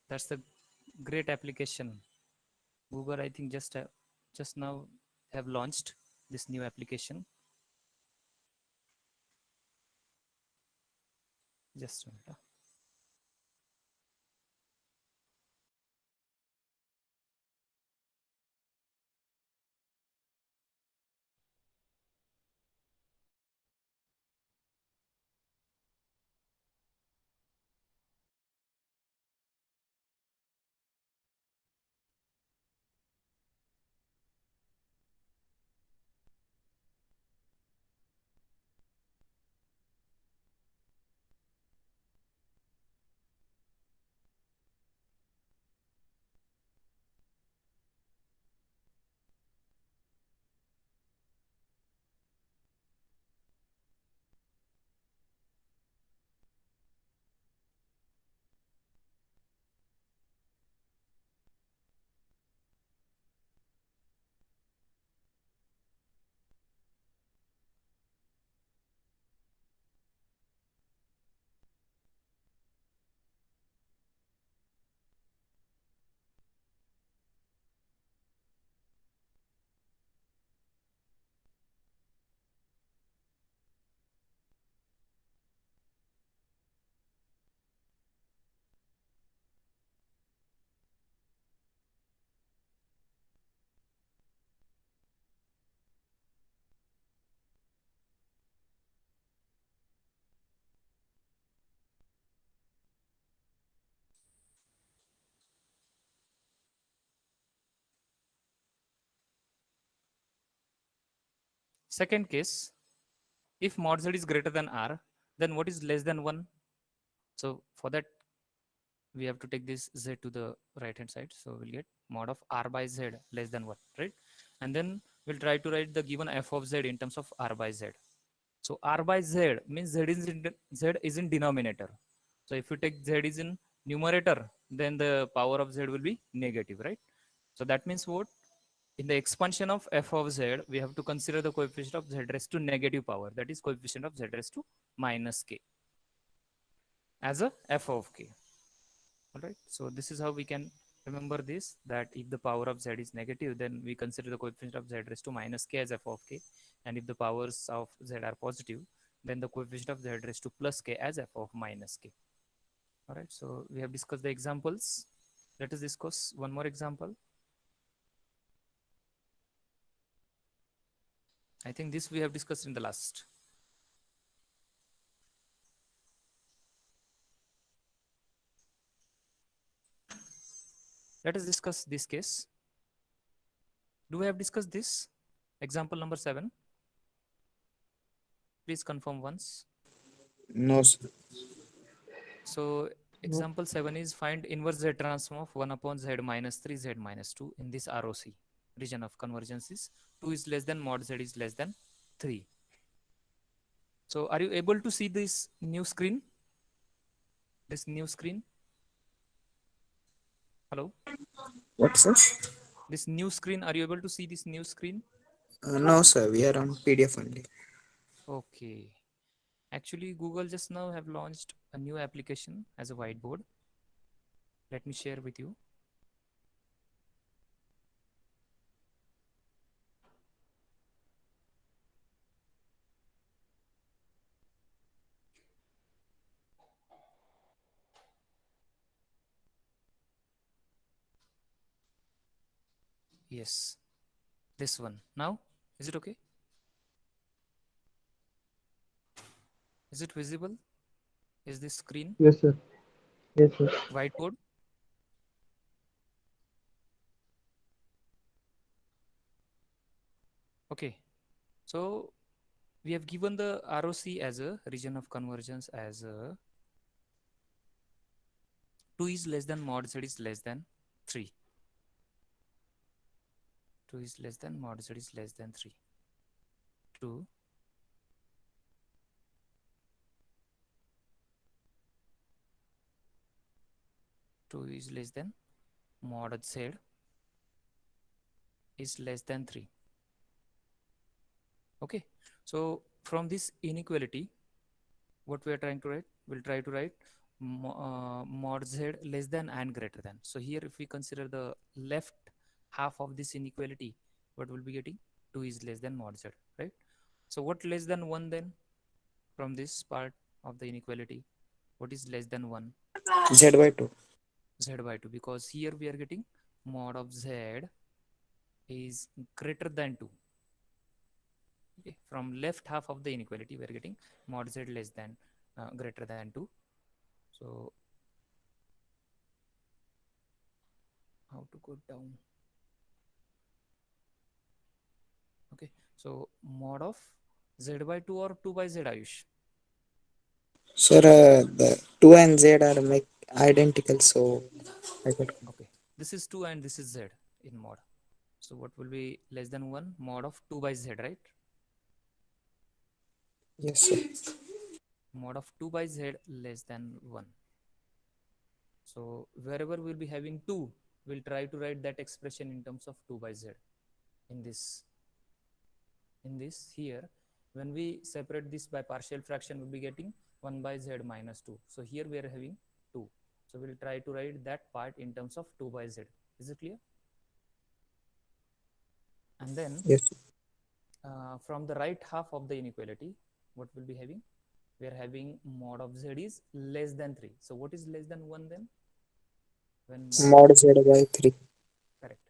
That's the great application. Google, I think, just now have launched this new application. Just a minute. Second case, if mod z is greater than r, then what is less than 1? So for that, we have to take this z to the right hand side. So we'll get mod of r by z less than 1, right? And then we'll try to write the given f of z in terms of r by z. So r by z means z is in denominator. So if you take z is in numerator, then the power of z will be negative, right? So that means what? In the expansion of f of z, we have to consider the coefficient of z raised to negative power. That is coefficient of z raised to minus k as a f of k. All right. So this is how we can remember this, that if the power of z is negative, then we consider the coefficient of z raised to minus k as f of k. And if the powers of z are positive, then the coefficient of z raised to plus k as f of minus k. All right. So we have discussed the examples. Let us discuss one more example. I think this we have discussed in the last. Let us discuss this case. Do we have discussed this? Example number 7. Please confirm once. No, sir. So No. example 7 is find inverse z transform of 1 upon z minus 3 z minus 2 in this ROC. Region of convergence is 2 is less than mod z is less than 3. So are you able to see this new screen? This new screen? Hello? What, sir? This new screen, are you able to see this new screen? No, sir. We are on PDF only. Okay. Actually, Google just now have launched a new application as a whiteboard. Let me share with you. Yes, this one. Now, is it okay? Is it visible? Is this screen Yes, sir. Yes, sir. whiteboard? Okay. So we have given the ROC as a region of convergence as a 2 is less than mod z is less than 3. 2 is less than mod z is less than 3. 2 2 is less than mod z is less than 3. Okay. So from this inequality, what we are trying to write? We'll try to write mod z less than and greater than. So here if we consider the left half of this inequality, what will be getting? 2 is less than mod z, right? So what less than 1 then from this part of the inequality? What is less than 1? Z by 2. Z by 2, because here we are getting mod of z is greater than 2. Okay. From left half of the inequality, we are getting mod z less than greater than 2. So how to go down? Okay, so mod of z by 2 or 2 by z, Ayush? Sir, the 2 and Z are like identical, so I got. Okay, this is 2 and this is z in mod. So what will be less than 1? Mod of 2 by z, right? Yes, sir. Mod of 2 by z less than 1. So wherever we'll be having 2, we'll try to write that expression in terms of 2 by z in this here. When we separate this by partial fraction, we'll be getting 1 by z minus 2. So here we are having 2. So we'll try to write that part in terms of 2 by z. Is it clear? And then Yes. from the right half of the inequality, what we'll be having? We are having mod of z is less than 3. So what is less than 1 then? When mod Mod of, Z by 3. correct.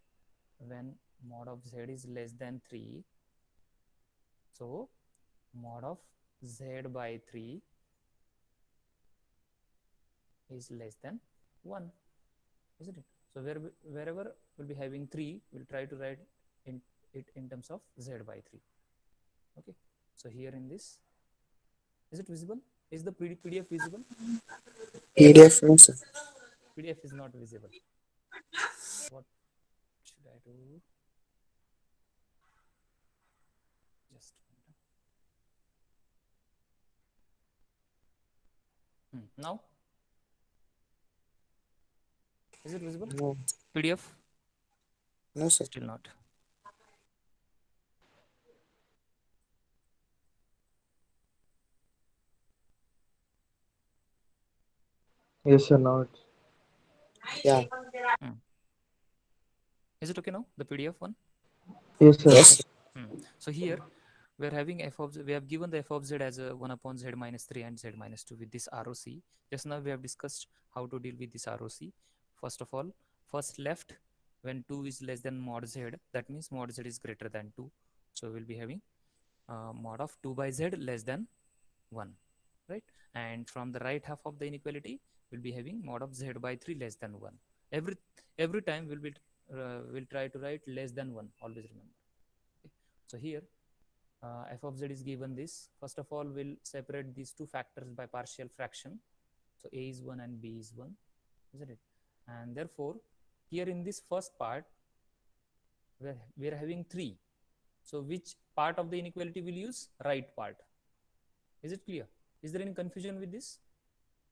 When mod of z is less than 3, so mod of z by 3 is less than 1, isn't it? So wherever we'll be having 3, we'll try to write it in terms of z by 3. Okay. So here in this, is it visible? Is the PDF visible? PDF, no, sir. PDF is not visible. What should I do? Just now, is it visible? No, PDF? no, sir. Still not. Yes, sir. Now it's Yeah. Hmm. Is it okay now? The PDF one? yes, sir. Yes. So here we are having f of z, we have given the f of z as a 1 upon z minus 3 and z minus 2 with this ROC. Just now we have discussed how to deal with this ROC. First of all, first left, when 2 is less than mod z, that means mod z is greater than 2. So we'll be having mod of 2 by z less than 1, right? And from the right half of the inequality, we'll be having mod of z by 3 less than 1. Every time we'll try to write less than 1, always remember. Okay. So here f of z is given this. First of all, we'll separate these two factors by partial fraction. So a is 1 and b is 1, isn't it? And therefore, here in this first part, we're having 3. So which part of the inequality will use? Right part. Is it clear? Is there any confusion with this?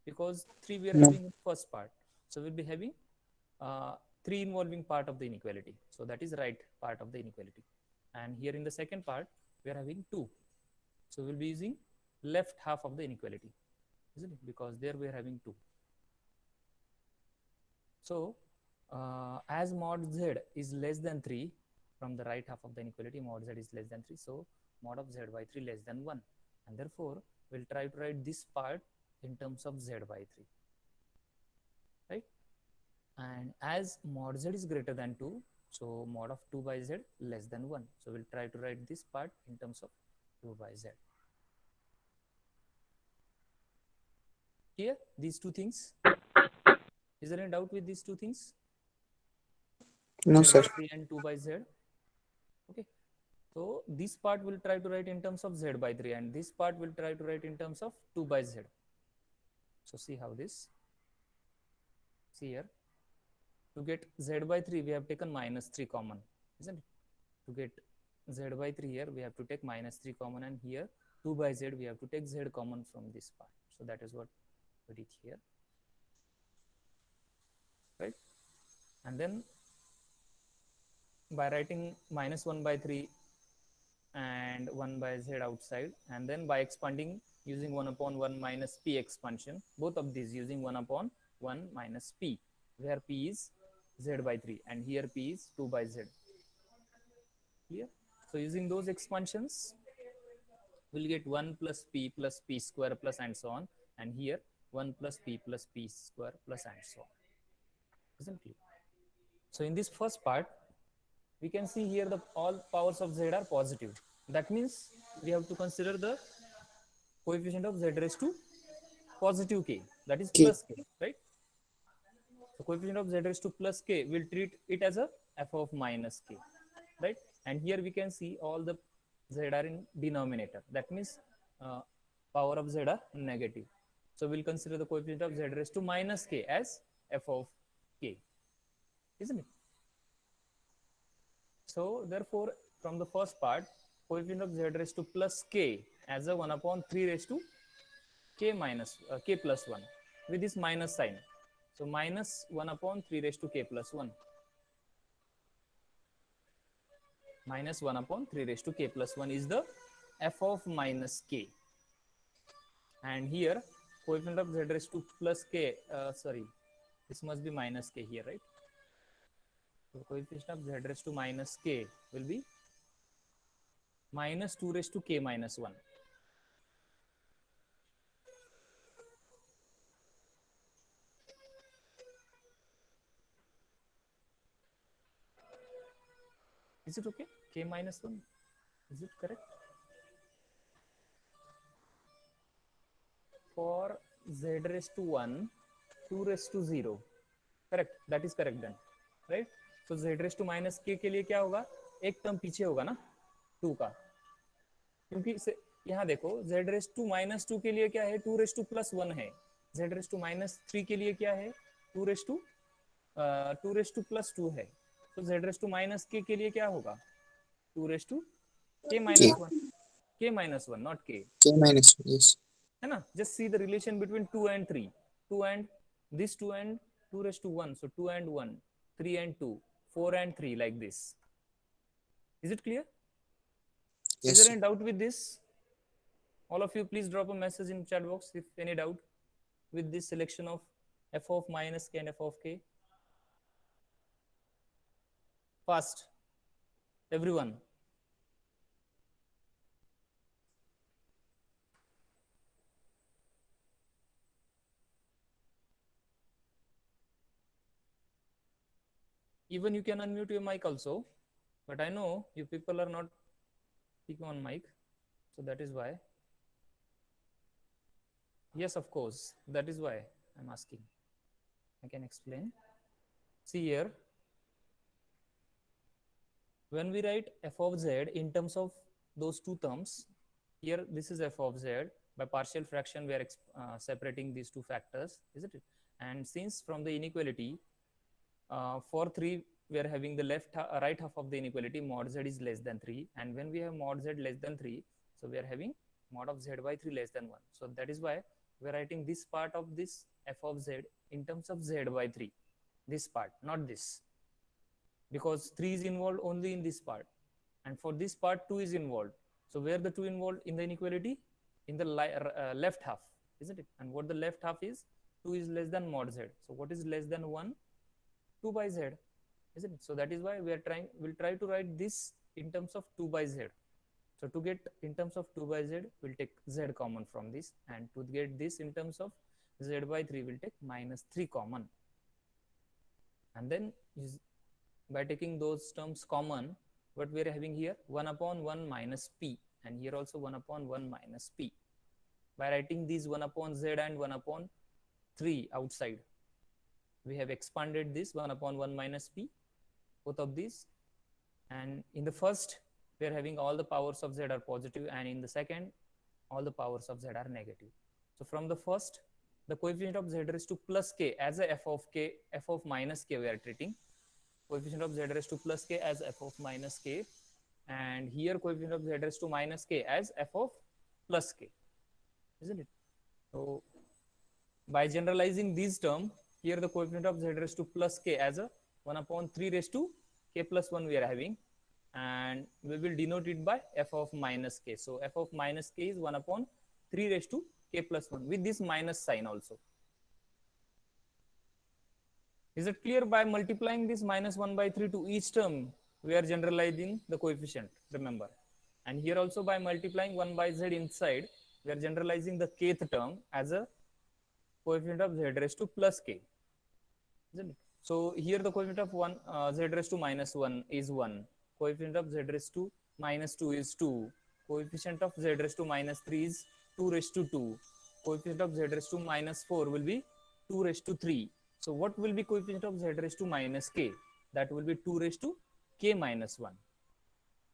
Because 3 we are No. having in first part. So we'll be having 3 involving part of the inequality. So that is right part of the inequality. And here in the second part, we are having 2. So we'll be using left half of the inequality, isn't it? Because there we are having 2. So as mod z is less than 3, from the right half of the inequality, mod z is less than 3. So mod of z by 3 less than 1. And therefore, we'll try to write this part in terms of z by 3, right? And as mod z is greater than 2, so mod of 2 by z less than 1. So we'll try to write this part in terms of 2 by z. Here, these two things. Is there any doubt with these two things? No, Z sir. by 3 and 2 by z. Okay. So this part will try to write in terms of z by 3 and this part will try to write in terms of 2 by z. So see how this. See here. To get z by 3, we have taken minus 3 common, isn't it? To get z by 3 here, we have to take minus 3 common, and here 2 by z, we have to take z common from this part. So that is what we did here, right? And then by writing minus 1 by 3 and 1 by z outside, and then by expanding using 1 upon 1 minus p expansion, both of these using 1 upon 1 minus p, where p is z by 3 and here p is 2 by z. Clear? So using those expansions, we'll get 1 plus p square plus and so on, and here 1 plus p square plus and so on. Isn't clear? So in this first part, we can see here the all powers of z are positive. That means we have to consider the coefficient of z raised to positive k, that is K. plus k, right? So coefficient of z raised to plus k, will treat it as a f of minus k, right? And here we can see all the z are in denominator. That means power of z are negative. So we'll consider the coefficient of z raised to minus k as f of k, isn't it? So therefore, from the first part, coefficient of z raised to plus k as a 1 upon 3 raised to k minus k plus 1 with this minus sign. So minus 1 upon 3 raised to k plus 1. Minus 1 upon 3 raised to k plus 1 is the f of minus k. And here coefficient of z raised to plus k, sorry, this must be minus k here, right? So coefficient of z raised to minus k will be minus 2 raised to k minus 1. Is it okay? K minus 1. Is it correct? For z raised to 1, 2 raised to 0. Correct. That is correct then. Right? So z raised to minus k के लिए क्या होगा? एक term पीछे होगा ना 2 का, क्योंकि यहाँ देखो z raised to minus 2 के लिए क्या है? 2 raised to plus 1 है. z raised to minus 3 के लिए क्या है? 2 raised to plus 2 है. तो z raised to minus k के लिए क्या होगा? 2 raised to k minus 1. K minus 1, not k. K minus 1, yes. है ना? Just see the relation between 2 and 3. 2 and this 2 and 2 raised to 1. So 2 and 1, 3 and 2, 4 and 3, like this. Is it clear? Yes, Is there sir. any doubt with this? All of you, please drop a message in chat box if any doubt with this selection of f of minus k and f of k. Fast, everyone. Even you can unmute your mic also, but I know you people are not speaking on mic, so that is why. Yes, of course, that is why I'm asking. I can explain. See here, when we write f of z in terms of those two terms, here this is f of z, by partial fraction we are separating these two factors, isn't it? And since from the inequality, for 3 we are having the right half of the inequality, mod z is less than 3, and when we have mod z less than 3, so we are having mod of z by 3 less than 1. So that is why we are writing this part of this f of z in terms of z by 3, this part, not this, because 3 is involved only in this part, and for this part 2 is involved. So where the 2 involved in the inequality? In the left half, isn't it? And what the left half is? 2 is less than mod z. So what is less than 1? 2 by z, isn't it? So that is why we'll try to write this in terms of 2 by z. So to get in terms of 2 by z, we'll take z common from this, and to get this in terms of z by 3, we'll take minus 3 common. And then by taking those terms common, what we are having here? 1 upon 1 minus p, and here also 1 upon 1 minus p. By writing these 1 upon z and 1 upon 3 outside, we have expanded this 1 upon 1 minus p, both of these. And in the first, we are having all the powers of z are positive, and in the second, all the powers of z are negative. So from the first, the coefficient of z raised to plus k as a f of k, f of minus k we are treating. Coefficient of z raised to plus k as f of minus k, and here coefficient of z raised to minus k as f of plus k, isn't it? So by generalizing these term, here the coefficient of z raised to plus k as a 1 upon 3 raised to k plus 1 we are having, and we will denote it by f of minus k. So f of minus k is 1 upon 3 raised to k plus 1 with this minus sign also. Is it clear? By multiplying this minus 1 by 3 to each term, we are generalizing the coefficient, remember. And here also by multiplying 1 by z inside, we are generalizing the kth term as a coefficient of z raised to plus k. Isn't it? So here the coefficient of z raised to minus 1 is 1. Coefficient of z raised to minus 2 is 2. Coefficient of z raised to minus 3 is 2 raised to 2. Coefficient of z raised to minus 4 will be 2 raised to 3. So what will be coefficient of z raised to minus k? That will be 2 raised to k minus 1.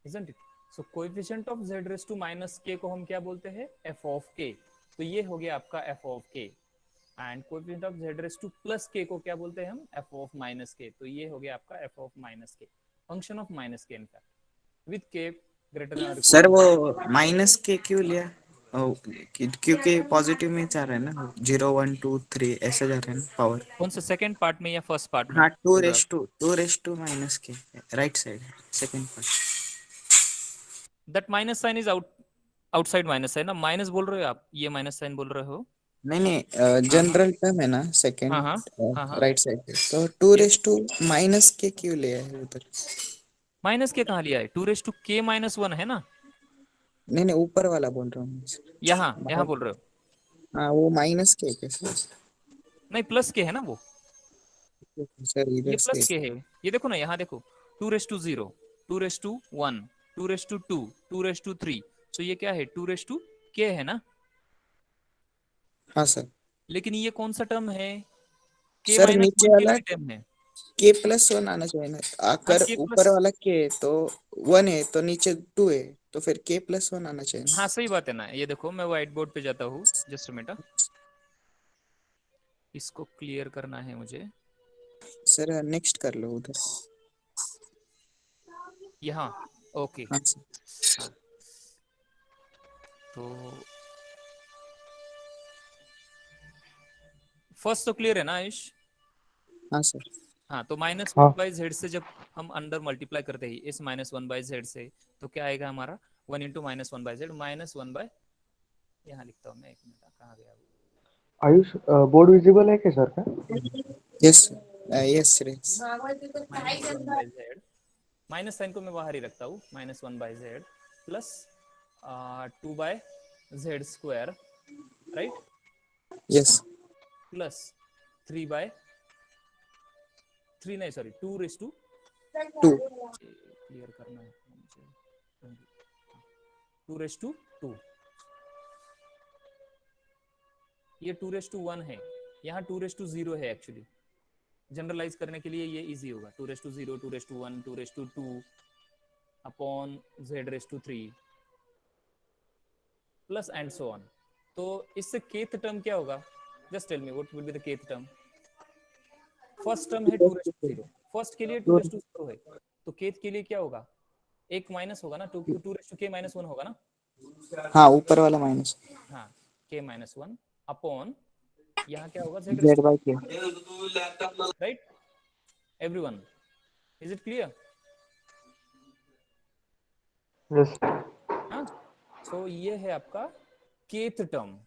Isn't it? So coefficient of z raised to minus k को हम क्या बोलते हैं? f of k. तो ये हो गया आपका f of k. And coefficient of z raise two plus k को क्या बोलते हैं हम? f of minus k. तो ये हो गया आपका f of minus k, function of minus k in fact with k greater than sir वो माइनस के क्यों लिया? क्योंकि पॉजिटिव में जा रहा है ना, 0 1 2 3 ऐसे जा रहे हैं ना पावर. कौन सा सेकंड पार्ट में या फर्स्ट पार्ट में? हाँ, 2 रेस टू माइनस के right side second part. That minus sign is outside minus है ना, माइनस बोल रहे हो आप, ये माइनस साइन बोल रहे हो? नहीं, जनरल टर्म है ना सेकंड राइट साइड पे. तो 2 रेस टू माइनस के क्यों लिया है उधर? माइनस के कहाँ लिया है? 2 रेज़ टू k माइनस 1 है ना. नहीं, ऊपर वाला बोल रहा हूँ. यहाँ बोल रहे हो? हाँ, वो माइनस के कैसे? नहीं, प्लस के है ना वो. सर ये इधर प्लस से के है, ये देखो ना, यहाँ देखो 2 raise to 0, 2 raise to 1, 2 raise to 2, 2 raise to 3. So ये क्या है? 2 रेज़ टू k है ना. हाँ सर. लेकिन ये कौन सा टर्म है? k सर माइनस नीचे 1 के वाला लिए टर्म है. के प्लस 1 आना चाहिए ना. अगर k ऊपर प्लस, वाला के तो 1 है तो नीचे 2 है, तो फिर के प्लस 1 आना चाहिए ना. हाँ सही बात है ना. ये देखो मैं व्हाइट बोर्ड पे जाता हूँ, जस्ट मिनट, इसको क्लियर करना है मुझे. सर नेक्स्ट कर लो उधर. यहाँ ओके. हाँ सर. हाँ तो फर्स्ट तो क्लियर है ना आयुष? हाँ सर. हाँ, तो माइनस हाँ. 1 बाई जेड से जब हम अंदर मल्टीप्लाई करते हैं इस माइनस 1 बाई जेड से, तो क्या आएगा हमारा? 1 into minus 1 by z, minus 1 by, यहाँ लिखता हूँ मैं, एक मिनट, कहाँ गया वो? आयुष बोर्ड विजिबल है क्या सर का? Yes yes sir. Minus 1 by z, minus sign को मैं बाहर ही रखता हूँ, minus 1 by z plus 2 by z square, right, yes plus 3 by 3 नहीं सॉरी 2 रेस टू 2. क्लियर करना है मुझे. 2 रेस टू 2, ये 2 रेस टू 1 है, यहाँ 2 रेस टू 0 है. एक्चुअली जनरलाइज करने के लिए ये इजी होगा. 2 raise to 0, 2 raise to 1, 2 raise to 2 upon z raise to 3 plus and so on. तो इससे केथ टर्म क्या होगा? Just tell me what will be the kth term. First term है 2 रेस टू 0, फर्स्ट के लिए 2 raise to 0 है, तो kth के लिए क्या होगा? एक माइनस होगा ना, 2 रेस टू k माइनस 1 होगा ना. हाँ, ऊपर वाला माइनस. हाँ, k माइनस 1 अपॉन यहाँ क्या होगा? z जेड बाय के. Right everyone, is it clear? Yes. हाँ, सो ये है आपका केथ टर्म,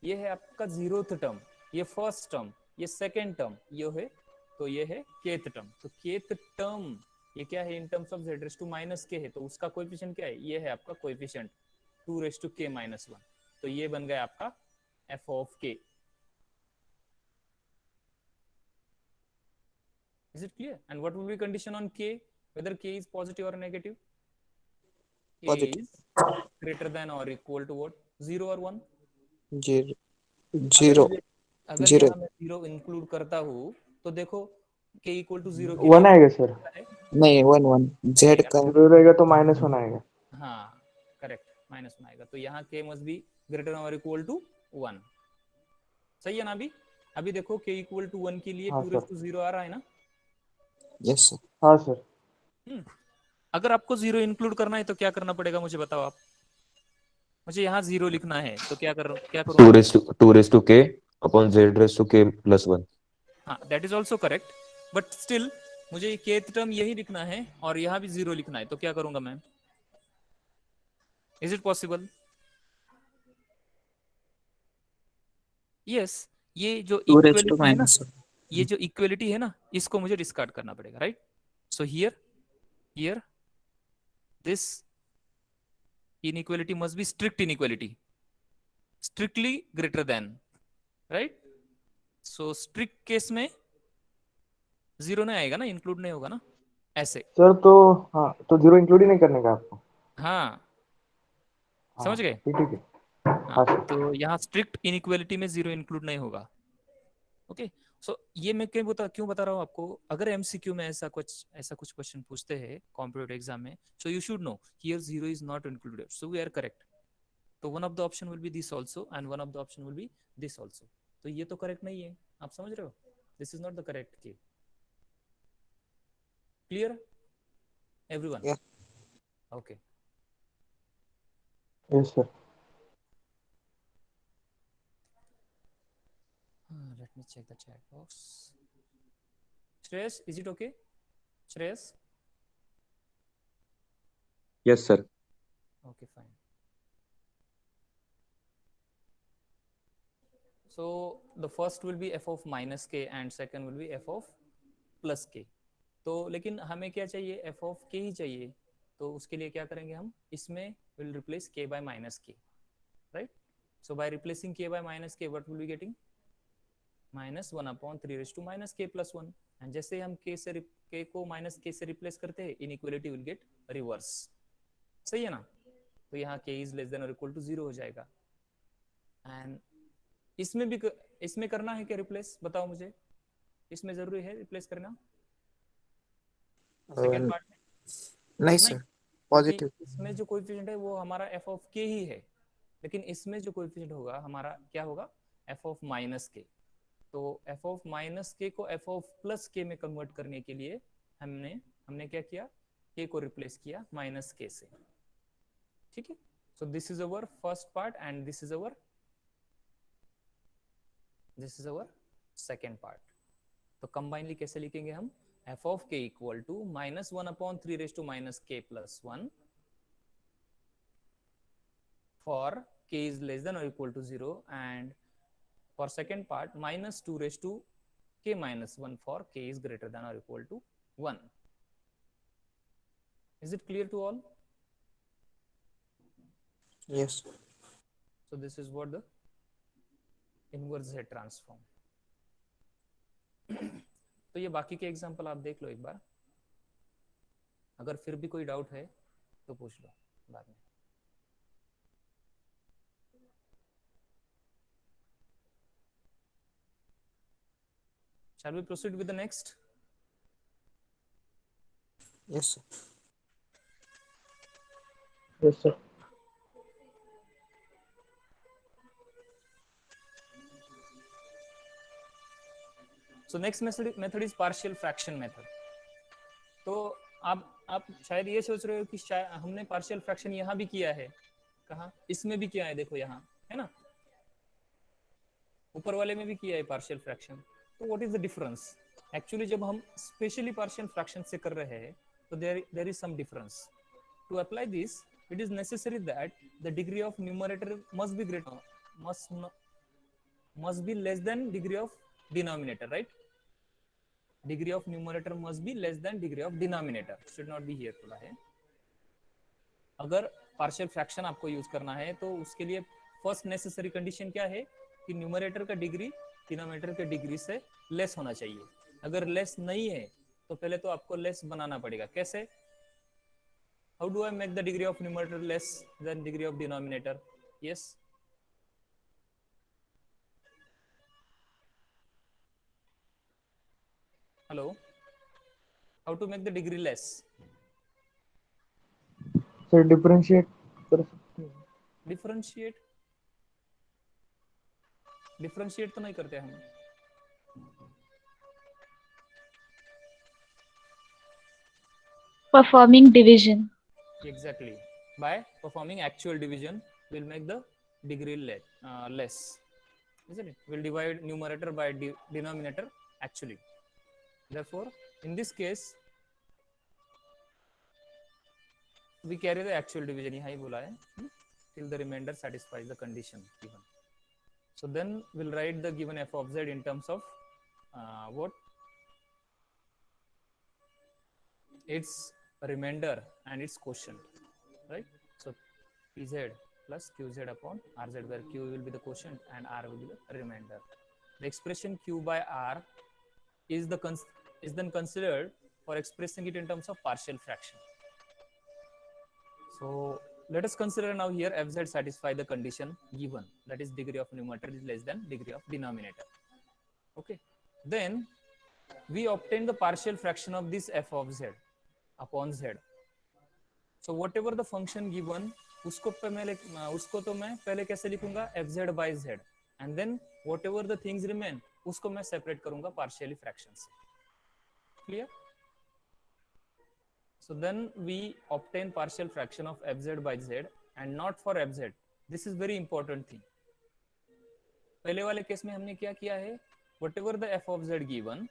ये है आपका 0th टर्म, ये फर्स्ट टर्म, ये सेकंड टर्म, ये है, तो ये है केथ टर्म. तो केथ टर्म ये क्या है? In terms of z raise to minus k है, तो उसका कोएफिशिएंट क्या है? ये है आपका coefficient 2 raise to k minus 1. तो ये बन गया आपका f of k. Is it clear? And what will be condition on k? Whether k is positive or negative? K Positive. is greater than or equal to what? 0 or 1? Zero. अगर Zero. यहाँ मैं 0 include करता हूँ तो देखो k equal to 0 1 आएगा sir. नहीं, 1 1 Z का. 0 रहेगा तो -1 आएगा. हाँ करेक्ट, माइनस 1 आएगा. तो यहाँ k मस्ट बी ग्रेटर और इक्वल टू 1. सही है ना? अभी देखो k इक्वल टू 1 के लिए हाँ, 2 सर. रेज़ टू 0 आ रहा है ना. Yes sir. हाँ सर. अगर आपको 0 इंक्लूड करना है तो क्या करना पड़ेगा मुझे बताओ आप. मुझे यहाँ 0 लिखना है तो क्या करूँ? 2 raised to k upon z raised to k plus 1. हाँ, that is also correct, but still मुझे ये kth टर्म यही लिखना है और यहाँ भी 0 लिखना है, तो क्या करूंगा मैं? Is it possible? यस, ये जो 2 raised to इक्वलिटी है ना, minus 1. ये जो इक्वलिटी है ना, इसको मुझे डिस्कार्ड करना पड़ेगा, right? So here this inequality must be strict inequality, strictly greater than, right? So strict case में 0 नहीं आएगा ना, इंक्लूड नहीं होगा ना, ऐसे। सर तो हाँ, तो 0 इंक्लूड ही नहीं करने का आपको। हाँ, हाँ समझ गए? ठीक है। हाँ, हाँ सर। तो यहाँ स्ट्रिक्ट इनइक्वालिटी में 0 इंक्लूड नहीं होगा। ओके, सो ये मैं क्यों बता रहा हूँ आपको, अगर एमसीक्यू में ऐसा कुछ क्वेश्चन पूछते हैं कॉम्पिटिटिव एग्जाम में, so you should know here 0 is not included, so we are correct. तो one of the option will be this also and one of the option will be this also. तो ये तो correct नहीं है, आप समझ रहे हो? This is not the correct K. Clear everyone? Yeah. Okay, yes sir. let me check the chat box. Shreyas, is it okay? Shreyas? Yes, sir. Okay, fine. So the first will be f of minus k and second will be f of plus k. तो लेकिन हमें क्या चाहिए? f of k ही चाहिए। तो उसके लिए क्या करेंगे हम? इसमें will replace k by minus k, right? So by replacing k by minus k, what will be getting? minus 1 upon 3 raised to minus k plus 1. And जैसे हम k को माइनस k से रिप्लेस करते हैं, इनइक्वालिटी विल गेट रिवर्स। सही है ना? तो यहाँ k इज लेस देन और इक्वल टू 0 हो जाएगा। एंड इसमें करना है क्या रिप्लेस? बताओ मुझे, इसमें जरूरी है रिप्लेस करना सेकेंड पार्ट में? नहीं नहीं, सर, क्योंकि पॉजिटिव। इसमें जो कोएफिशिएंट है वो हमारा f ऑफ k ही है, लेकिन इसमें जो कोएफिशिएंट होगा हमारा क्या होगा? f of minus k। तो f ऑफ माइनस k को f ऑफ प्लस k में कन्वर्ट करने के लिए हमने क्या किया? k को रिप्लेस किया माइनस k से। ठीक है, so this is our first part and this is our second part. तो कंबाइनली कैसे लिखेंगे हम? f of k equal to minus 1 upon 3 raise to minus k plus 1 for k is less than or equal to 0, and for second part minus 2 raised to k minus 1 for k is greater than or equal to 1. Is it clear to all? Yes. So this is what the inverse Z transform. तो ये बाकी के example आप देख लो एक बार, अगर फिर भी कोई डाउट है तो पूछ लो बाद में। Shall we proceed with the next? Yes sir. Yes sir. So next method is partial fraction method. तो आप शायद ये सोच रहे हो कि शायद हमने पार्शियल फ्रैक्शन यहाँ भी किया है। कहाँ? इसमें भी किया है, देखो यहाँ है ना, ऊपर वाले में भी किया है पार्शियल फ्रैक्शन। तो what is the difference? Actually जब हम स्पेशली पार्शियल फ्रैक्शन से कर रहे हैं तो there is some difference. To apply this it is necessary that the degree of numerator must be greater, must be less than degree of denominator, right? Degree of numerator must be less than degree of denominator, should not be here थोड़ा है। अगर partial fraction आपको use करना है तो उसके लिए first necessary condition क्या है कि न्यूमरेटर का डिग्री डिनोमिनेटर के डिग्री से लेस होना चाहिए। अगर लेस नहीं है तो पहले तो आपको लेस बनाना पड़ेगा। कैसे? How do I make the degree of numerator less than degree of denominator? Yes. Hello. How to make the degree less? Sir differentiate कर सकते हैं। डिफरेंशिएट तो नहीं करते हम। Performing division. Exactly. By performing actual division, we'll make the degree less. Isn't it? We'll divide numerator by denominator actually. Therefore, In this case, we carry the actual division. यहाँ ही बोला है till the remainder satisfies the condition given. So then we'll write the given f of z in terms of what? Its remainder and its quotient, right? So pz plus qz upon rz, where q will be the quotient and r will be the remainder. The expression q by r is then considered for expressing it in terms of partial fraction. So let us consider now here fz satisfy the condition given, that is degree of numerator is less than degree of denominator. Okay, then we obtain the partial fraction of this f of z upon z. So whatever the function given, उसको तो मैं पहले कैसे लिखूंगा, fz by z, and then whatever the things remain उसको मैं separate करूंगा partially fraction से. Clear? So then we obtain partial fraction of fz by z and not for fz. This is very important thing. पहले वाले case में हमने क्या किया है, whatever the f of z given,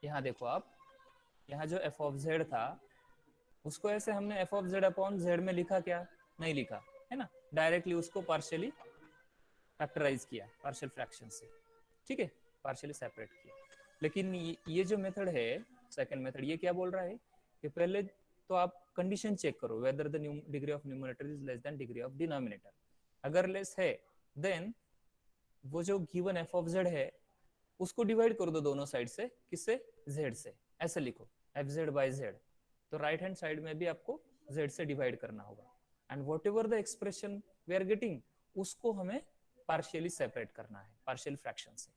यहाँ देखो आप, यहाँ जो f of z था उसको ऐसे हमने f of z upon z में लिखा क्या, नहीं लिखा है ना, डायरेक्टली उसको पार्शियली फैक्टराइज किया पार्शियल फ्रैक्शन से, ठीक है, पार्शियली सेपरेट किया. लेकिन ये जो मेथड है सेकंड मेथड, ये क्या बोल रहा है कि पहले तो आप कंडीशन चेक करो whether the degree of numerator is less than degree of denominator. अगर लेस है देन वो जो गिवन f of z है उसको डिवाइड कर दो दोनों साइड से, किससे, z से. ऐसे लिखो fz by z, तो राइट हैंड साइड में भी आपको z से डिवाइड करना होगा. And whatever the expression we are getting उसको हमें पार्शियली सेपरेट करना है पार्शियल फ्रैक्शन से.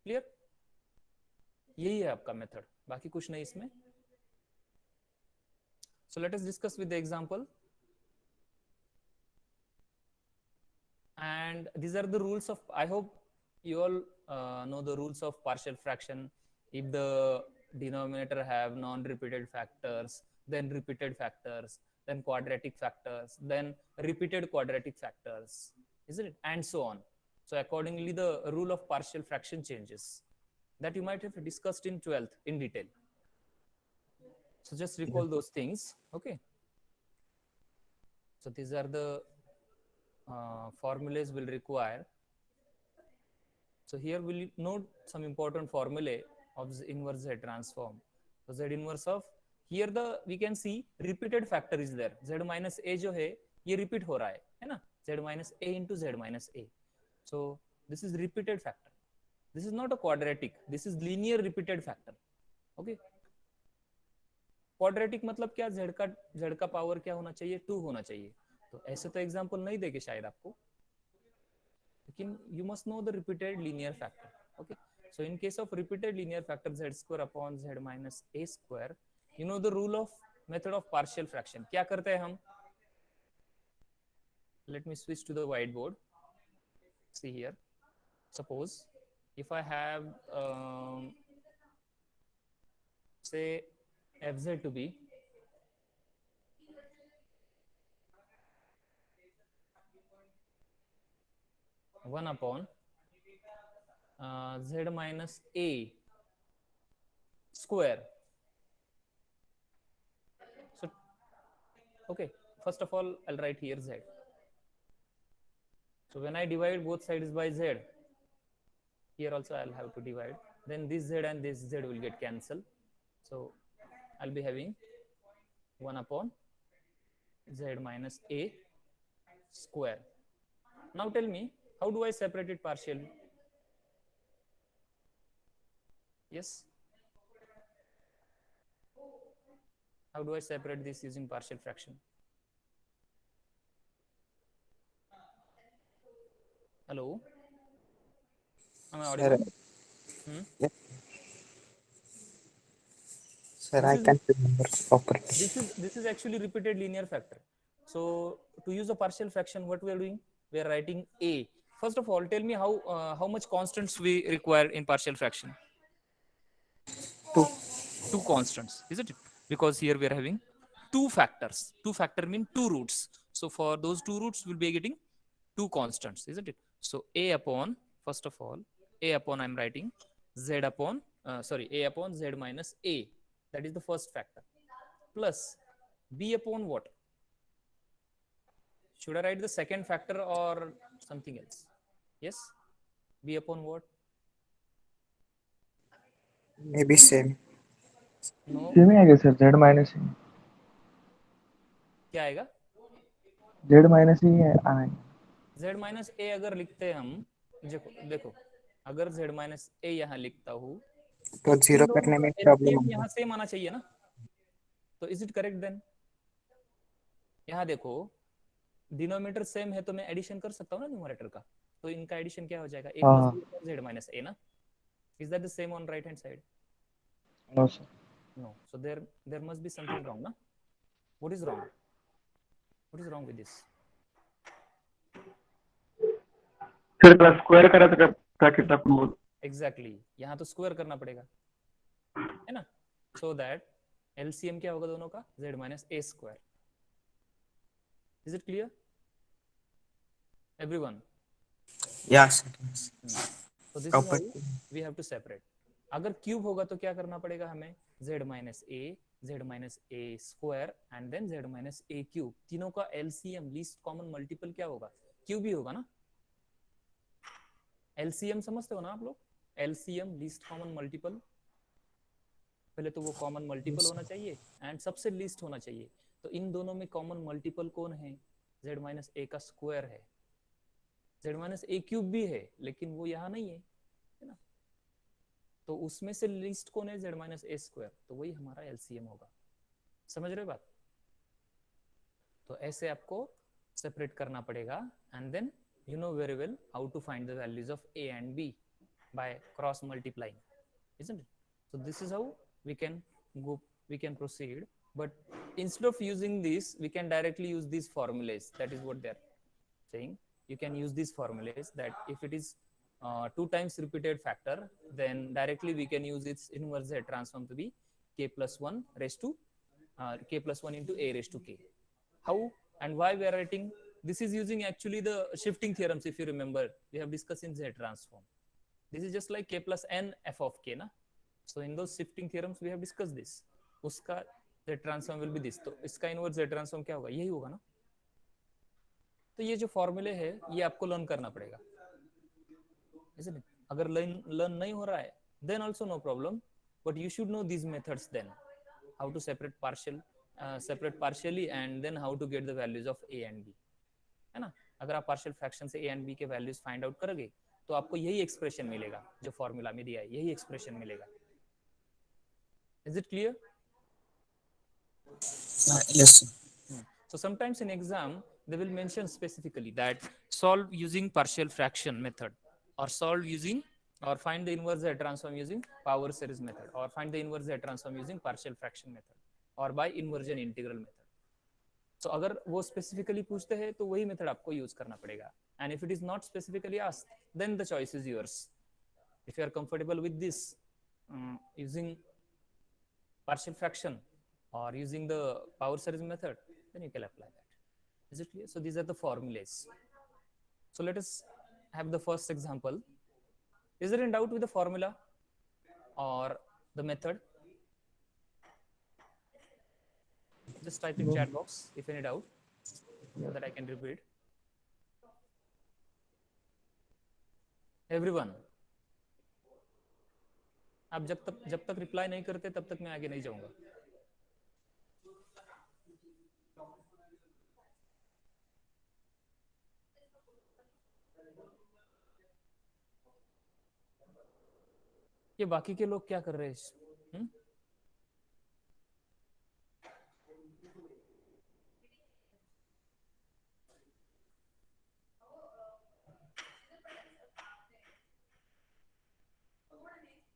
क्लियर? यही है आपका मेथड, बाकी कुछ नहीं इसमें. So let us discuss with the example. And these are the rules of, I hope you all know the rules of partial fraction. If the denominator have non-repeated factors, then repeated factors, then quadratic factors, then repeated quadratic factors, isn't it? And so on. So accordingly, the rule of partial fraction changes that you might have discussed in 12th in detail. So just recall those things, okay? So these are the formulas we'll require. So here we'll note some important formulae of the inverse Z transform. So Z inverse of, here we can see repeated factor is there. Z minus A जो है ये repeat हो रहा है ना? Z minus A into Z minus A. So this is repeated factor. This is not a quadratic. This is linear repeated factor. Okay. Quadratic मतलब क्या, z का पावर क्या होना चाहिए, 2 होना चाहिए. तो ऐसे तो एग्जांपल नहीं देंगे शायद आपको, लेकिन you must know the repeated linear factor. Okay, so in case of repeated linear factor z square upon z minus a square, you know the rule of method of partial fraction. क्या करते हैं हम, let me switch to the whiteboard. See here, suppose if I have say fz to be one upon z minus a square. So okay, first of all I'll write here z. So when I divide both sides by z, here also I'll have to divide, then this z and this z will get cancelled. So I'll be having 1 upon z minus a square. Now tell me, how do I separate it partially? Yes? How do I separate this using partial fraction? Hello? Am I audible? Sir, I can't remember properly. This is actually repeated linear factor. So to use a partial fraction, what we are doing? We are writing a. First of all, tell me how much constants we require in partial fraction. 2. 2 constants, isn't it? Because here we are having 2 factors. 2 factor mean 2 roots. So for those 2 roots, we'll be getting 2 constants, isn't it? So a upon, first of all, a upon I'm writing z upon a upon z minus a, that is the first factor, plus b upon what? Should I write the second factor or something else? Yes, b upon what? maybe same. No, same ही आएगा sir, Z minus ही, क्या आएगा? Z minus ही है आएगा। z minus ए अगर लिखते हैं हम, देखो देखो, अगर z माइनस ए यहाँ लिखता हूँ तो तो जीरो इन दोनों करने का में प्रॉब्लम एलसीएम होगा। यहाँ सेम आना चाहिए ना, तो इज इट करेक्ट देन? यहाँ देखो डिनोमिनेटर सेम है तो मैं एडिशन कर सकता हूँ ना न्यूमरेटर का, तो इनका एडिशन क्या हो जाएगा? a प्लस हाँ b upon z minus a ना, is that the same on right hand side? No sir, No, so there must be something wrong, na? What is wrong? What is wrong with this? फिर class square करा था bracket अपन वो Exactly, यहाँ तो square करना पड़ेगा, है ना? So that LCM क्या होगा दोनों का? Z minus a square. Is it clear? Everyone. Yes. So this is how Property. we have to separate. अगर क्यूब होगा तो क्या करना पड़ेगा हमें? Z minus a square and then Z minus a cube. तीनों का LCM least common multiple क्या होगा? क्यूब ही होगा ना? LCM समझते हो ना आप लोग? LCM लीस्ट कॉमन मल्टीपल, पहले तो वो कॉमन मल्टीपल होना चाहिए एंड सबसे लीस्ट होना चाहिए, तो इन दोनों में कॉमन मल्टीपल कौन है? z माइनस ए का स्क्वायर है, z माइनस ए क्यूब भी है लेकिन वो यहाँ नहीं है ना, तो उसमें से लीस्ट कौन है? z माइनस ए स्क्वायर, तो वही हमारा एलसीएम होगा। समझ रहे बात? तो ऐसे आपको सेपरेट करना पड़ेगा and then you know very well how to find the values of a and b by cross multiplying, isn't it? So this is how we can proceed, but instead of using this we can directly use these formulas. That is what they are saying. You can use these formulas that if it is 2 times repeated factor, then directly we can use its inverse Z transform to be k plus 1 raised to k plus 1 into a raised to k. How and why we are writing? This is using actually the shifting theorems. If you remember, we have discussed in Z transform. This is just like k plus n f of k, na? So in those shifting theorems we have discussed this. उसका Z transform will be this. तो इसका inverse Z transform क्या होगा? यही होगा ना? तो ये जो फॉर्मूले है ये आपको लर्न करना पड़ेगा, isn't it? अगर लर्न नहीं हो रहा है then also no problem, but you should know these methods then, how to separate partially and then how to get the values of a and b, है ना? अगर आप पार्शियल फ्रैक्शन से a and b के values find out करोगे तो आपको यही एक्सप्रेशन मिलेगा जो फॉर्मूला में दिया है, यही एक्सप्रेशन मिलेगा। Is it clear? Yes. So sometimes in exam they will mention specifically that solve using partial fraction method, or solve using, or find the inverse Z transform using power series method, or find the inverse Z transform using partial fraction method, or by inversion integral method. So अगर वो specifically पूछते हैं तो वही method आपको use करना पड़ेगा, and if it is not specifically asked then the choice is yours. If you are comfortable with this using partial fraction or using the power series method, then you can apply that. Is it clear? So these are the formulas. So let us have the first example. Is there any doubt with the formula or the method? Just type in chat box if any doubt so that I can repeat. Everyone, आप जब तक reply नहीं करते तब तक मैं आगे नहीं जाऊंगा। ये बाकी के लोग क्या कर रहे हैं?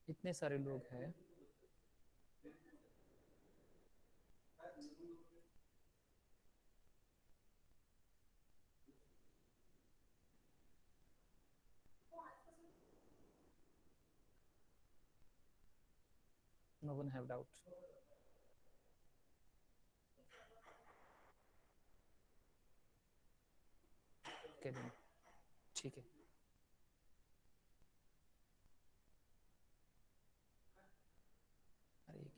इतने सारे लोग हैं, no one have doubt. Okay then, ठीक है।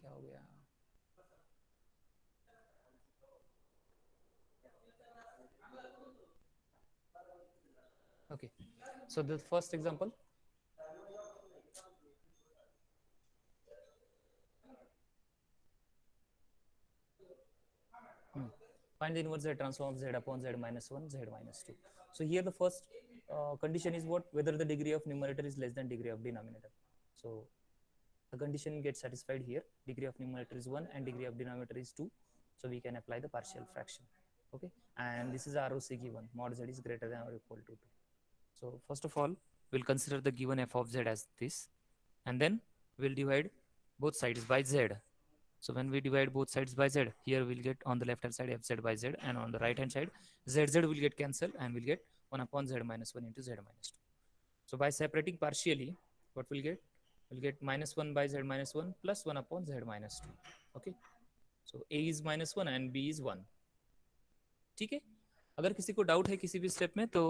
क्या हो गया? Okay, so the first example. Find the inverse Z transform of Z upon Z minus 1, Z minus 2. So here the first condition is what? Whether the degree of numerator is less than degree of denominator. So the condition gets satisfied here. Degree of numerator is 1 and degree of denominator is 2. So we can apply the partial fraction. Okay, and this is ROC given. Mod Z is greater than or equal to 2. So first of all, we'll consider the given f of Z as this, and then we'll divide both sides by Z. So when we divide both sides by Z, here we'll get on the left hand side fz by Z, and on the right hand side zz will get cancelled, and we'll get 1 upon Z minus 1 into Z minus 2. So by separating partially, what we'll get? We'll get minus 1 by Z minus 1 plus 1 upon Z minus 2. Okay. So A is minus 1 and B is 1. ठीक है, अगर किसी को doubt है किसी भी step में तो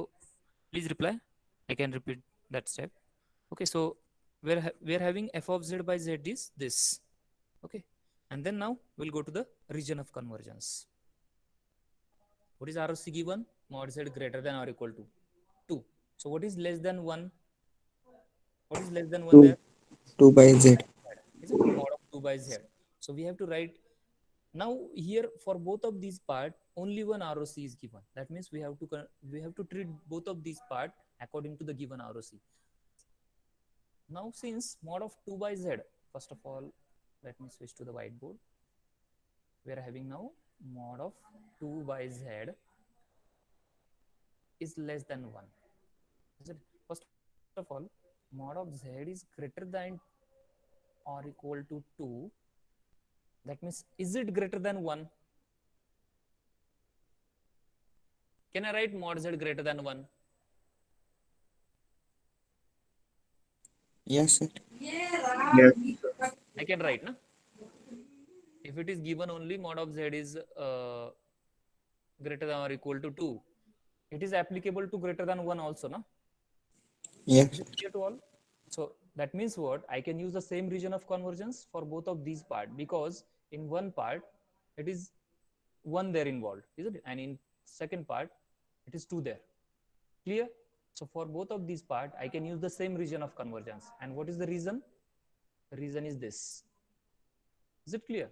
please reply, I can repeat that step. Okay, so we're having f of Z by Z is this. Okay, and then now we'll go to the region of convergence. What is ROC given? Mod Z greater than or equal to 2. So what is less than 1? What is less than 1 2 there? 2 by Z. Is it mod of 2 by Z? So we have to write now here for both of these part only one ROC is given. That means we have to treat both of these part according to the given ROC. Now since mod of 2 by Z, first of all let me switch to the whiteboard. We are having now mod of 2 by Z is less than 1. Is it? First of all, mod of Z is greater than or equal to 2. That means, is it greater than 1? Can I write mod Z greater than 1? Yes, sir. Yes. I can write, na? If it is given only mod of Z is greater than or equal to 2, it is applicable to greater than 1 also, na? Yes. Is it clear to all? So that means what? I can use the same region of convergence for both of these parts, because in one part it is 1 there involved, isn't it? And in second part it is 2 there. Clear? So for both of these parts I can use the same region of convergence. And what is the reason? The reason is this. Is it clear?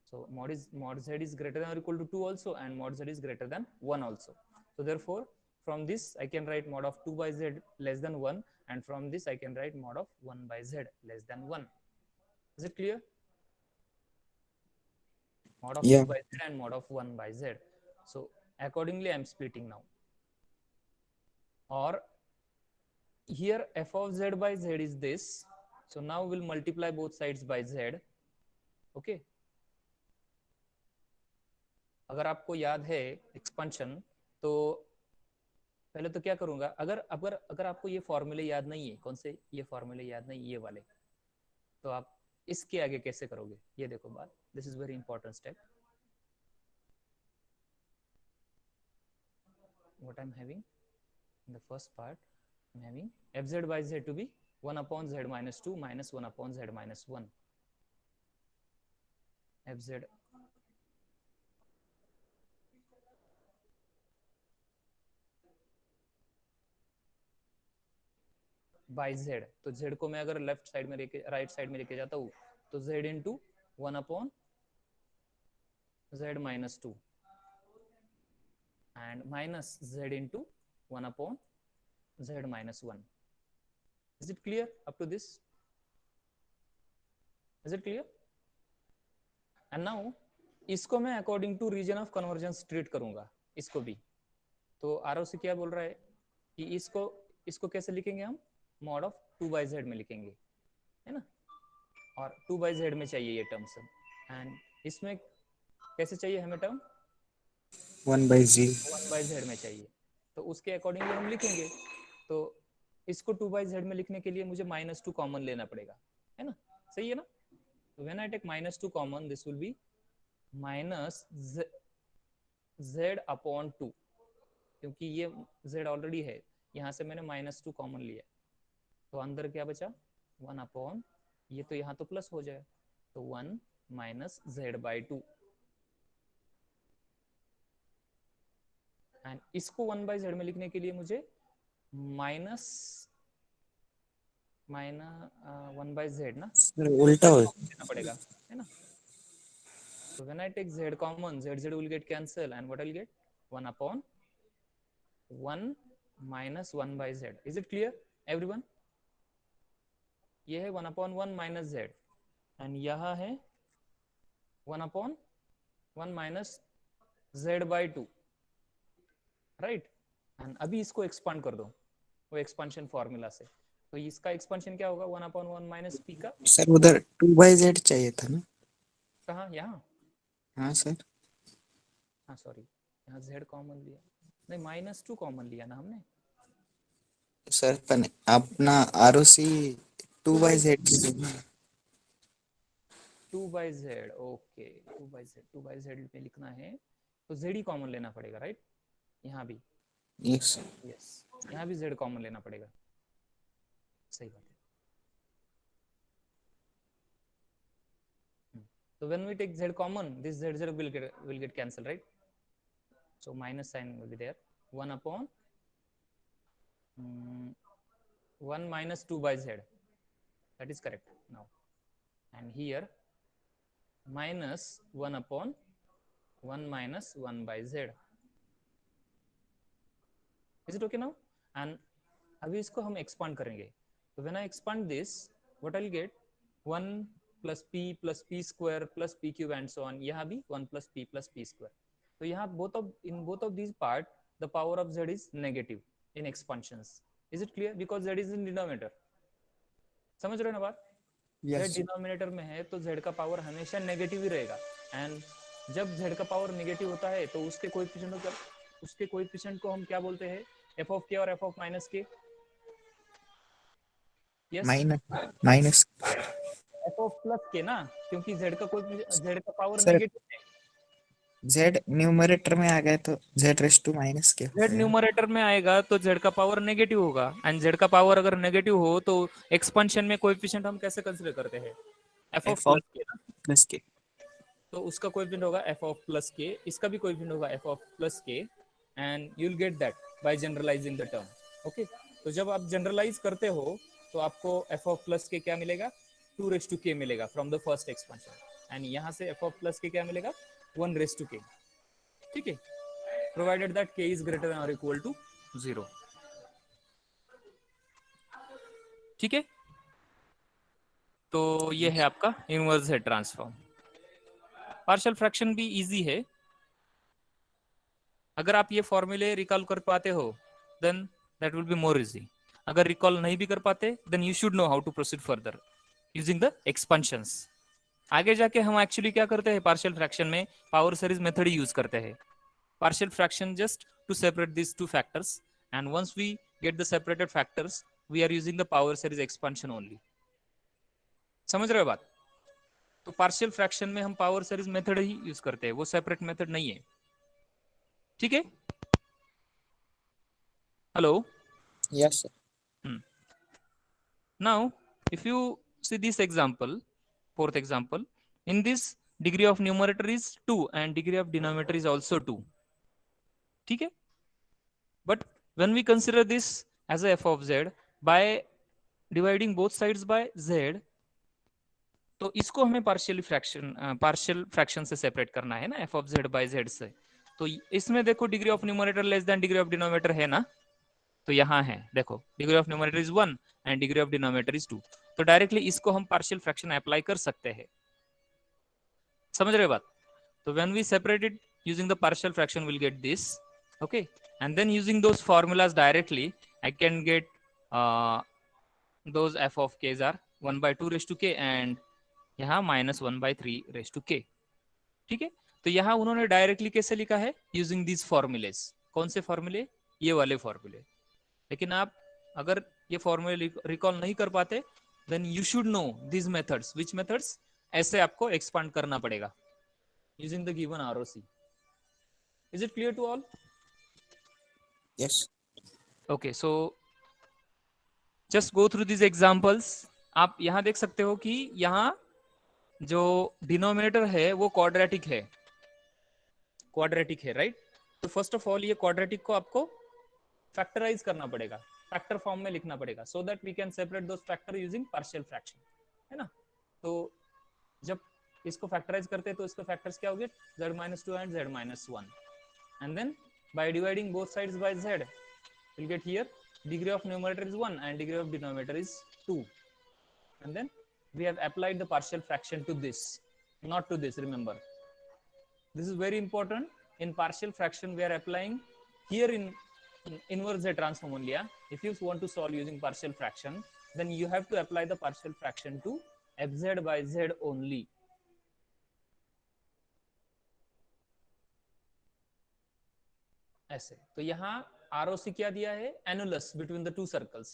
So mod Z is greater than or equal to 2 also, and mod Z is greater than 1 also. So therefore from this I can write mod of 2 by Z less than 1, and from this I can write mod of 1 by Z less than 1. Is it clear? Mod of 2 by Z and mod of 1 by Z. So accordingly I am splitting now. Or here f of Z by Z is this. So now we'll multiply both sides by Z. Okay. अगर आपको याद है expansion, तो पहले तो क्या करूंगा, अगर अगर अगर आपको ये फॉर्मूले याद नहीं है, कौन से ये फॉर्मूले याद नहीं, ये वाले, तो आप इसके आगे कैसे करोगे, ये देखो बात. This is very important step. what I'm having in the first part, I'm having fz by z to be 1 upon z minus 2 minus 1 upon z minus 1. fz by z, तो z को मैं अगर लेफ्ट साइड में लेके right side में लेके जाता हूँ तो z into 1 upon z minus 2 and minus z into 1 upon z minus 1. Is it clear up to this? Is it clear? And now इसको मैं according to region of convergence treat करूंगा, इसको भी. तो आरओसी क्या बोल रहा है कि इसको कैसे लिखेंगे हम, मॉड ऑफ 2 by z में लिखेंगे, है ना, और 2 by z में चाहिए ये टर्म सब, एंड इसमें कैसे चाहिए हमें term, 1 by z 1 by z में चाहिए, तो उसके अकॉर्डिंगली हम लिखेंगे. तो इसको 2 by z में लिखने के लिए मुझे -2 कॉमन लेना पड़ेगा, है ना, सही है ना. तो when I take -2 common, this will be minus z upon 2, क्योंकि ये z ऑलरेडी है, यहाँ से मैंने -2 कॉमन लिया, तो अंदर क्या बचा 1 अपॉन, ये तो यहाँ तो प्लस हो जाए, तो 1 minus z by 2 एंड इसको 1 by z में लिखने के लिए मुझे माइनस 1 by z ना सर उल्टा हो लेना पड़ेगा, है ना? So when I take z common, z will get cancel and what I'll get? 1 upon 1 minus 1 by z. Is it clear everyone? ये है 1 upon 1 minus z and यहाँ है 1 upon 1 minus z by 2, right? and अभी इसको expand कर दो वो expansion formula से, तो इसका expansion क्या होगा? 1 upon 1 minus p का सर उधर 2/z चाहिए था ना? कहाँ? यहाँ? हाँ सर, हाँ सॉरी, यहाँ z कॉमन लिया नहीं, -2 कॉमन लिया ना हमने। सर पर अपना ROC 2/z 2 by z, okay 2 by z में लिखना है तो z ही कॉमन लेना पड़ेगा, राइट? यहाँ भी यस यस, यहाँ भी z कॉमन लेना पड़ेगा, सही बात है। So when we take z common, this z will get cancelled, right? So minus sign will be there. 1 upon 1 minus 2 by z. That is correct now. And here minus 1 upon 1 minus 1 by z. Is it okay now? And अभी इसको हम expand करेंगे. So when I expand this, what I'll get? 1 plus p square plus p cube and so on. यहाँ भी 1 plus p square. तो यहाँ in both of these part the power of z is negative in expansions. Is it clear? Because z is in denominator. समझ रहे हो ना बात? z denominator में है तो z का पावर हमेशा नेगेटिव ही रहेगा एंड जब z का पावर नेगेटिव होता है तो उसके कोएफिशिएंट को हम क्या बोलते हैं? f of k और f of minus k. Yes? Minus f of plus k ना, क्योंकि z का पावर सर, नेगेटिव है। z न्यूमरेटर में आ गए तो z रेस टू माइनस के z न्यूमरेटर में आएगा तो z का पावर नेगेटिव होगा एंड z का पावर अगर नेगेटिव हो तो एक्सपेंशन में कोएफिशिएंट हम कैसे कंसीडर करते हैं? f of plus k ना, प्लस के। तो उसका कोएफिशिएंट होगा f of plus k, इसका भी कोएफिशिएंट होगा f of plus k and you will get that by generalising the term. Okay, तो जब आप जनरलाइज करते हो तो आपको f of plus k क्या मिलेगा? 2 raised to k मिलेगा from the first expansion and यहाँ से f of plus k क्या मिलेगा? 1 raised to k। ठीक है, provided that k is greater than or equal to 0। ठीक है, तो ये है आपका इनवर्स है ट्रांसफॉर्म। पार्शियल फ्रैक्शन भी इजी है, अगर आप ये फॉर्मूले रिकॉल कर पाते हो then that will be more easy. अगर रिकॉल नहीं भी कर पाते then you should know how to proceed further using the expansions. आगे जाके हम एक्चुअली क्या करते हैं पार्शियल फ्रैक्शन में? पावर सीरीज मेथड ही यूज करते हैं। Partial fraction just to separate these two factors, and once we get the separated factors we are using the power series expansion only। समझ रहे हो बात? तो पार्शियल फ्रैक्शन में हम पावर सीरीज मेथड ही यूज करते हैं, वो सेपरेट मेथड नहीं है। ठीक है, hello? Yes sir. Now if you see this example, fourth example, in this degree of numerator is 2 and degree of denominator is also 2। ठीक है, but when we consider this as a f of z by dividing both sides by z, तो इसको हमें partial fraction से separate करना है ना, f of z by z से। तो इसमें देखो degree of numerator less than degree of denominator है ना, तो यहाँ है देखो degree of numerator is 1 and degree of denominator is 2, तो डायरेक्टली इसको हम पार्शियल फ्रैक्शन अप्लाई कर सकते हैं। समझ रहे हो बात? तो when we separate it using the partial fraction will get this. Okay, and then using those formulas directly I can get those f of k's are 1 by 2 raised to k and यहाँ -1 by 3 raised to k। ठीक है, तो यहाँ उन्होंने directly कैसे लिखा है? Using these formulas. कौन से फॉर्मूले? ये वाले फॉर्मूले। लेकिन आप अगर ये फॉर्मूले रिकॉल नहीं कर पाते then you should know these methods. Which methods? ऐसे आपको एक्सपांड करना पड़ेगा using the given ROC। Is it clear to all? Yes. Okay, so just go through this examples. आप यहाँ देख सकते हो कि यहाँ जो डिनोमिनेटर है वो क्वाड्रेटिक है, राइट? तो फर्स्ट ऑफ ऑल ये क्वाड्रेटिक को आपको फैक्टराइज करना पड़ेगा, फैक्टर फॉर्म में लिखना पड़ेगा, so that we can separate those factor using partial fraction, है ना? तो जब इसको फैक्टराइज करते हैं तो इसके फैक्टर्स क्या होंगे, z minus 2 and z minus 1, and then by dividing both sides by z we'll get here degree of numerator is 1 and degree of denominator is 2, and then we have applied the partial fraction to this, not to this. Remember, this is very important. In partial fraction we are applying here in inverse Z transform only. Yeah? If you want to solve using partial fraction, then you have to apply the partial fraction to fz by z only. ऐसे तो यहाँ ROC क्या दिया है, annulus between the two circles.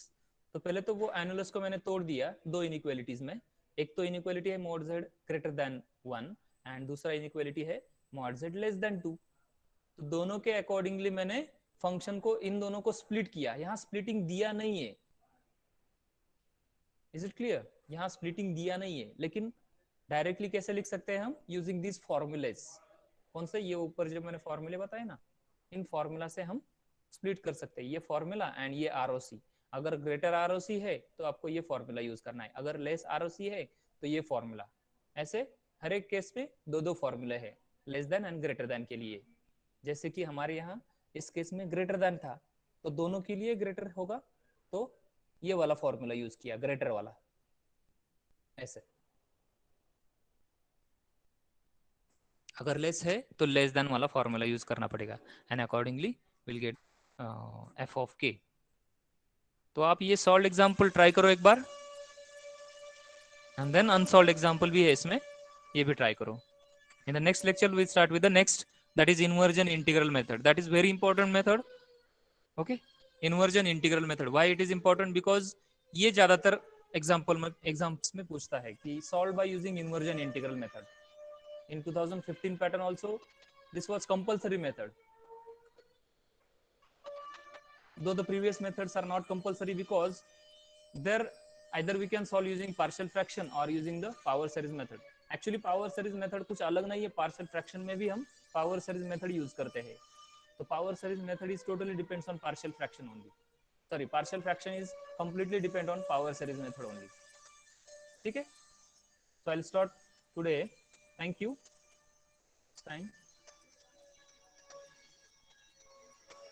तो पहले तो वो एनुलस को मैंने तोड़ दिया दो इनइक्वालिटीज में, एक तो इनइक्वालिटी है mod z greater than 1 and दूसरा इनइक्वालिटी है mod z लेस देन 2। तो दोनों के अकॉर्डिंगली मैंने फंक्शन को इन दोनों को स्प्लिट किया, यहाँ स्प्लिटिंग दिया नहीं है, इज इट क्लियर? यहाँ स्प्लिटिंग दिया नहीं है, लेकिन डायरेक्टली कैसे लिख सकते हैं हम, यूजिंग दिस फॉर्मूलेज। कौन से, ये ऊपर जो मैंने फॉर्मूले बताए ना, इन फॉर्मूला से हम स्प्लिट कर सकते हैं, ये फॉर्मूला एंड ये ROC। अगर ग्रेटर ROC है तो आपको ये फॉर्मूला यूज करना है, अगर लेस ROC है तो ये फॉर्मूला। ऐसे हर एक केस में दो दो फॉर्मूले है, less than and greater than के लिए। जैसे कि हमारे यहाँ इस केस में ग्रेटर देन था, तो दोनों के लिए ग्रेटर होगा, तो ये वाला फॉर्मूला यूज किया, ग्रेटर वाला। ऐसे अगर लेस है तो लेस देन वाला फॉर्मूला यूज करना पड़ेगा, and accordingly will get f of k। तो आप ये सॉल्व एग्जांपल ट्राई करो एक बार, एंड देन अनसॉल्व एग्जांपल भी है इसमें, ये भी ट्राई करो। In the next lecture we start with the next, that is inversion integral method. That is very important method. Okay, inversion integral method. Why it is important? Because ये ज्यादातर exams में पूछता है कि solve by using inversion integral method. In 2015 pattern also this was compulsory method, though the previous methods are not compulsory, because there either we can solve using partial fraction or using the power series method. Actually power series method कुछ अलग नहीं है, partial fraction में भी हम power series method use करते हैं। तो power series method is totally depends on partial fraction only. Sorry, partial fraction is completely depend on power series method only. ठीक है? So I'll start today. Thank you. It's time.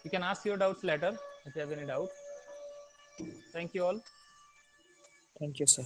You can ask your doubts later if you have any doubt. Thank you all. Thank you, sir.